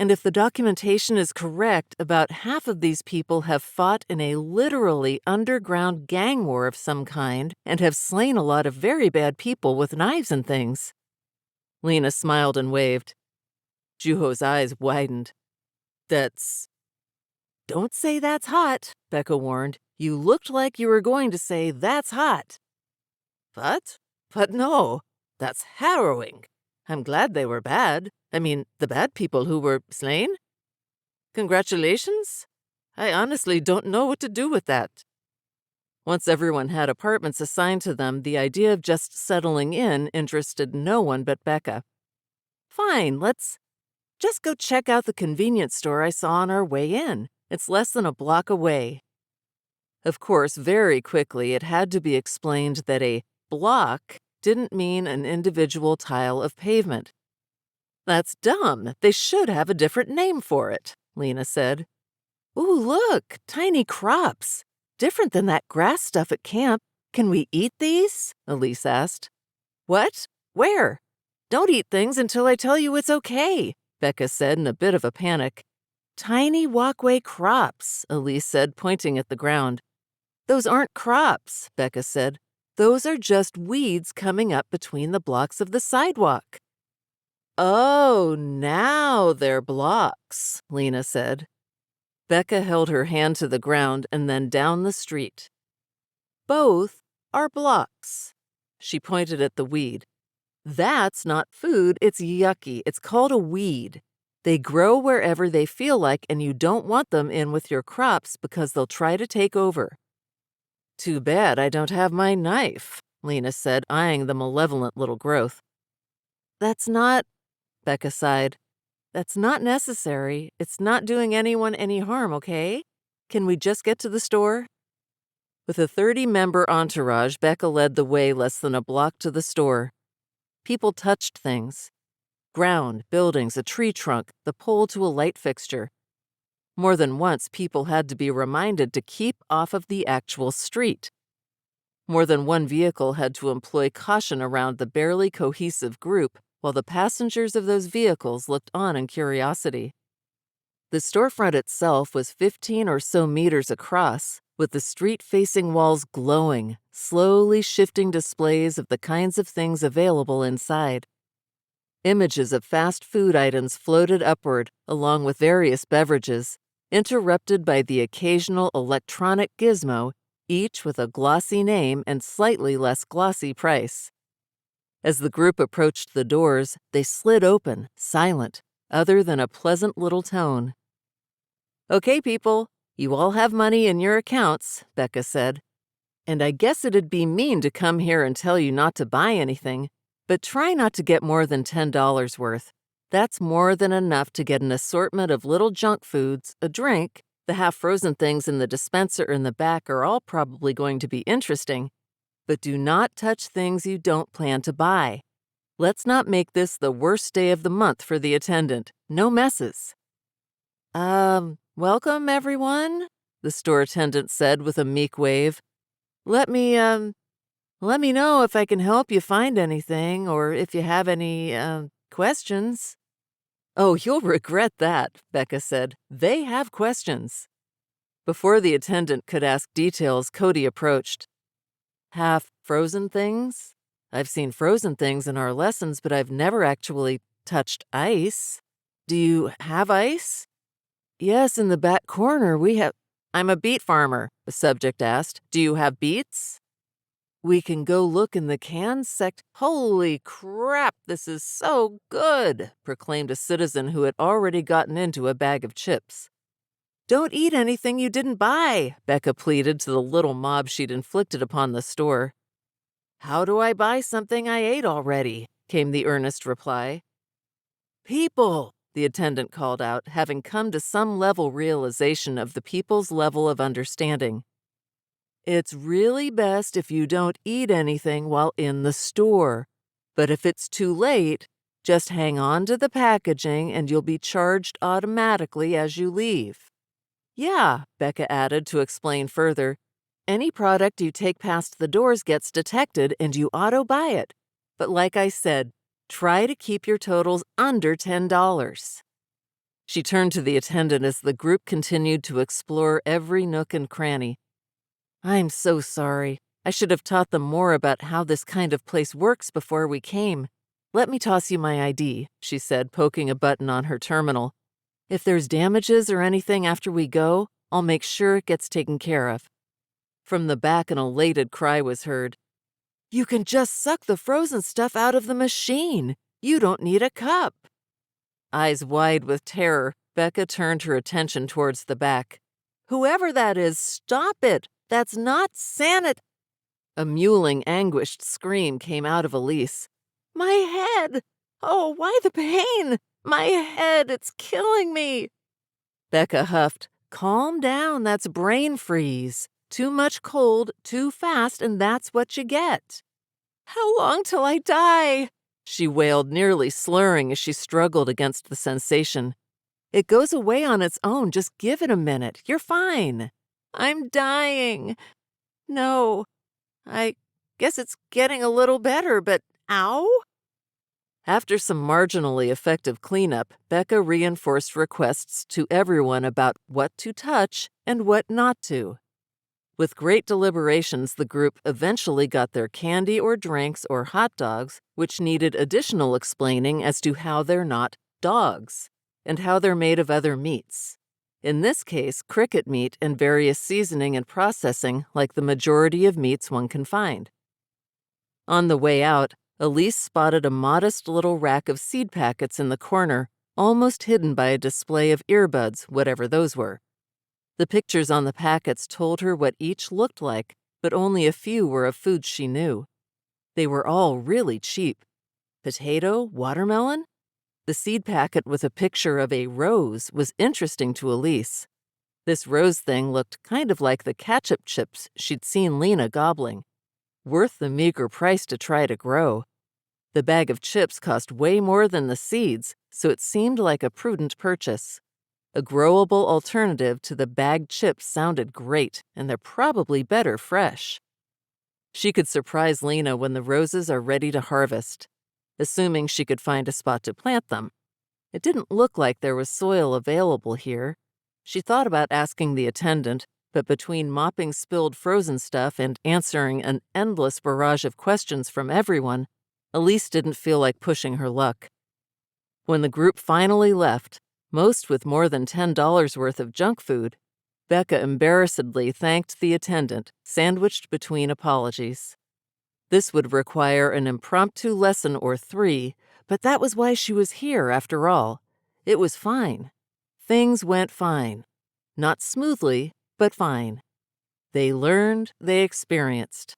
And if the documentation is correct, about half of these people have fought in a literally underground gang war of some kind and have slain a lot of very bad people with knives and things. Lena smiled and waved. Juho's eyes widened. Don't say that's hot, Becca warned. You looked like you were going to say that's hot. What? But no, that's harrowing. I'm glad they were bad. I mean, the bad people who were slain? Congratulations? I honestly don't know what to do with that. Once everyone had apartments assigned to them, the idea of just settling in interested no one but Becca. Fine, let's just go check out the convenience store I saw on our way in. It's less than a block away. Of course, very quickly it had to be explained that a block didn't mean an individual tile of pavement. That's dumb. They should have a different name for it, Lena said. Ooh, look, tiny crops. Different than that grass stuff at camp. Can we eat these? Elise asked. What? Where? Don't eat things until I tell you it's okay, Becca said in a bit of a panic. Tiny walkway crops, Elise said, pointing at the ground. Those aren't crops, Becca said. Those are just weeds coming up between the blocks of the sidewalk. Oh, now they're blocks, Lena said. Becca held her hand to the ground and then down the street. Both are blocks. She pointed at the weed. That's not food, it's yucky. It's called a weed. They grow wherever they feel like, and you don't want them in with your crops because they'll try to take over. Too bad I don't have my knife, Lena said, eyeing the malevolent little growth. That's not, Becca sighed. That's not necessary. It's not doing anyone any harm, okay? Can we just get to the store? With a 30-member entourage, Becca led the way less than a block to the store. People touched things. Ground, buildings, a tree trunk, the pole to a light fixture. More than once, people had to be reminded to keep off of the actual street. More than one vehicle had to employ caution around the barely cohesive group, while the passengers of those vehicles looked on in curiosity. The storefront itself was 15 or so meters across, with the street-facing walls glowing, slowly shifting displays of the kinds of things available inside. Images of fast food items floated upward, along with various beverages, interrupted by the occasional electronic gizmo, each with a glossy name and slightly less glossy price. As the group approached the doors, they slid open, silent, other than a pleasant little tone. Okay, people, you all have money in your accounts, Becca said. And I guess it'd be mean to come here and tell you not to buy anything, but try not to get more than $10 worth. That's more than enough to get an assortment of little junk foods, a drink. The half-frozen things in the dispenser in the back are all probably going to be interesting. But do not touch things you don't plan to buy. Let's not make this the worst day of the month for the attendant. No messes. Welcome, everyone, the store attendant said with a meek wave. Let me know if I can help you find anything or if you have any, questions. Oh, you'll regret that, Becca said. They have questions. Before the attendant could ask details, Cody approached. Half-frozen things? I've seen frozen things in our lessons, but I've never actually touched ice. Do you have ice? Yes, in the back corner we have— I'm a beet farmer, the subject asked. Do you have beets? We can go look in the cans Holy crap, this is so good, proclaimed a citizen who had already gotten into a bag of chips. Don't eat anything you didn't buy, Becca pleaded to the little mob she'd inflicted upon the store. How do I buy something I ate already? Came the earnest reply. People, the attendant called out, having come to some level realization of the people's level of understanding. It's really best if you don't eat anything while in the store. But if it's too late, just hang on to the packaging and you'll be charged automatically as you leave. Yeah, Becca added to explain further. Any product you take past the doors gets detected and you auto-buy it. But like I said, try to keep your totals under $10. She turned to the attendant as the group continued to explore every nook and cranny. "I'm so sorry. I should have taught them more about how this kind of place works before we came. Let me toss you my ID," she said, poking a button on her terminal. "If there's damages or anything after we go, I'll make sure it gets taken care of." From the back, an elated cry was heard. "You can just suck the frozen stuff out of the machine. You don't need a cup." Eyes wide with terror, Becca turned her attention towards the back. "Whoever that is, stop it! That's not sanit—" A mewling, anguished scream came out of Elise. "My head! Oh, why the pain? My head, it's killing me!" Becca huffed. "Calm down, that's brain freeze. Too much cold, too fast, and that's what you get." "How long till I die?" she wailed, nearly slurring as she struggled against the sensation. "It goes away on its own. Just give it a minute. You're fine." "I'm dying." "No, I guess it's getting a little better, but ow?" After some marginally effective cleanup, Becca reinforced requests to everyone about what to touch and what not to. With great deliberations, the group eventually got their candy or drinks or hot dogs, which needed additional explaining as to how they're not dogs and how they're made of other meats. In this case, cricket meat and various seasoning and processing like the majority of meats one can find. On the way out, Elise spotted a modest little rack of seed packets in the corner, almost hidden by a display of earbuds, whatever those were. The pictures on the packets told her what each looked like, but only a few were of foods she knew. They were all really cheap. Potato, watermelon? The seed packet with a picture of a rose was interesting to Elise. This rose thing looked kind of like the ketchup chips she'd seen Lena gobbling. Worth the meager price to try to grow. The bag of chips cost way more than the seeds, so it seemed like a prudent purchase. A growable alternative to the bagged chips sounded great, and they're probably better fresh. She could surprise Lena when the roses are ready to harvest, assuming she could find a spot to plant them. It didn't look like there was soil available here. She thought about asking the attendant, but between mopping spilled frozen stuff and answering an endless barrage of questions from everyone, Elise didn't feel like pushing her luck. When the group finally left, most with more than $10 worth of junk food, Becca embarrassedly thanked the attendant, sandwiched between apologies. This would require an impromptu lesson or 3, but that was why she was here after all. It was fine. Things went fine. Not smoothly, but fine. They learned, they experienced.